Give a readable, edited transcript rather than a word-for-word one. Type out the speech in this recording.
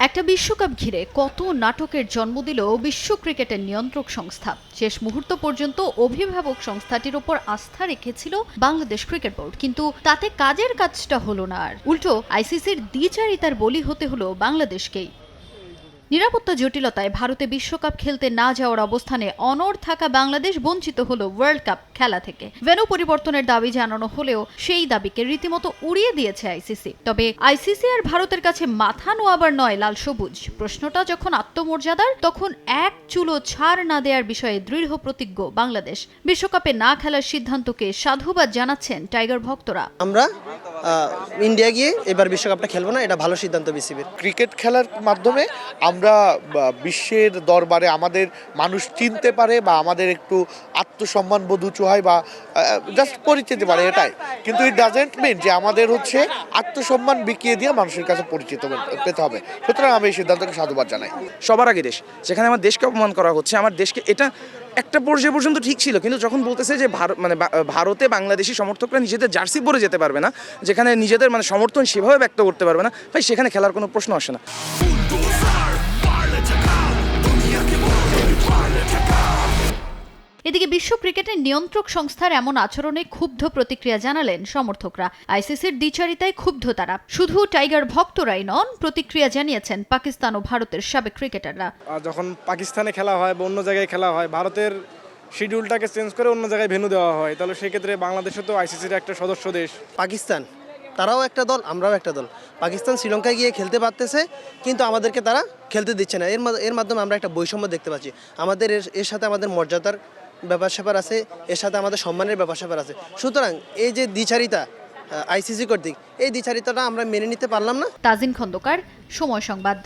একটা বিশ্বকাপ ঘিরে কত নাটকের জন্ম দিল বিশ্ব ক্রিকেটের নিয়ন্ত্রক সংস্থা। শেষ মুহূর্ত পর্যন্ত অভিভাবক সংস্থাটির ওপর আস্থা রেখেছিল বাংলাদেশ ক্রিকেট বোর্ড, কিন্তু তাতে কাজটা হলো না। আর উল্টো আইসিসির দ্বিচারিতার বলি হতে হলো বাংলাদেশকেই। নিরাপত্তা জটিলতায় ভারতে বিশ্বকাপ খেলতে না যাওয়ার অবস্থানে অনড় থাকা বাংলাদেশ বঞ্চিত হলো ওয়ার্ল্ড কাপ খেলা থেকে। ভেন্যু পরিবর্তনের দাবি জানানো হলেও সেই দাবিকে রীতিমতো উড়িয়ে দিয়েছে আইসিসি। তবে আইসিসি আর ভারতের কাছে মাথা নোয়াবার নয় লাল সবুজ। প্রশ্নটা যখন আত্মমর্যাদার, তখন এক চুলো ছাড় না দেওয়ার বিষয়ে দৃঢ় প্রতিজ্ঞ বাংলাদেশ। বিশ্বকাপে না খেলার সিদ্ধান্তকে সাধুবাদ জানাচ্ছেন টাইগার ভক্তরা। আমরা ইন্ডিয়া গিয়ে এবার বিশ্বকাপটা খেলবো না, এটা ভালো সিদ্ধান্ত বিসিবির। ক্রিকেট খেলার মাধ্যমে আমরা বিশ্বের দরবারে আমাদের মানুষ চিনতে পারে বা আমাদের একটু আত্মসম্মান বোধ উঁচু হয় বা জাস্ট পরিচিতি পারে, এটাই। কিন্তু ইট ডাজেন্ট মিন যে আমাদের হচ্ছে আত্মসম্মান বিকিয়ে দিয়ে মানুষের কাছে পরিচিত পেতে হবে। সুতরাং আমি এই সিদ্ধান্তকে সাধুবাদ জানাই। সবার আগে দেশ, যেখানে আমার দেশকে অপমান করা হচ্ছে, আমার দেশকে, এটা একটা পর্যায়ে পর্যন্ত ঠিক ছিল, কিন্তু যখন বলতেছে যে ভারতে বাংলাদেশি সমর্থকরা নিজেদের জার্সি পরে যেতে পারবে না, যেখানে নিজেদের সমর্থন সেভাবে ব্যক্ত করতে পারবে না, ভাই সেখানে খেলার কোনো প্রশ্ন আসে না। এদিকে বিশ্ব ক্রিকেটের নিয়ন্ত্রক সংস্থার এমন আচরণে ক্ষুব্ধ প্রতিক্রিয়া জানালেন সমর্থকরা। আইসিসির দ্বিচারিতায় ক্ষুব্ধ তারা। শুধু টাইগার ভক্তরাই নন, প্রতিক্রিয়া জানিয়েছেন পাকিস্তান ও ভারতের সাবেক ক্রিকেটাররা। যখন পাকিস্তানে খেলা হয় বা অন্য জায়গায় খেলা হয়, ভারতের শিডিউলটাকে চেঞ্জ করে অন্য জায়গায় ভেন্যু দেওয়া হয়, তাহলে সেক্ষেত্রে বাংলাদেশও তো আইসিসির একটা সদস্য দেশ। পাকিস্তান তারাও একটা দল, আমরাও একটা দল। পাকিস্তান শ্রীলঙ্কায় গিয়ে খেলতে পারতেছে, কিন্তু আমাদেরকে তারা খেলতে দিচ্ছে না। এর মাধ্যমে আমরা একটা বৈষম্য দেখতে পাচ্ছি। আমাদের এর সাথে আমাদের মর্যাদার ব্যাপার স্যাপার আছে, এর সাথে আমাদের সম্মানের ব্যাপার স্যাপার আছে। সুতরাং এই যে দ্বিচারিতা আইসিসি কর্তৃক, এই দ্বিচারিতাটা আমরা মেনে নিতে পারলাম না। তাজিন খন্দকার, সময় সংবাদ।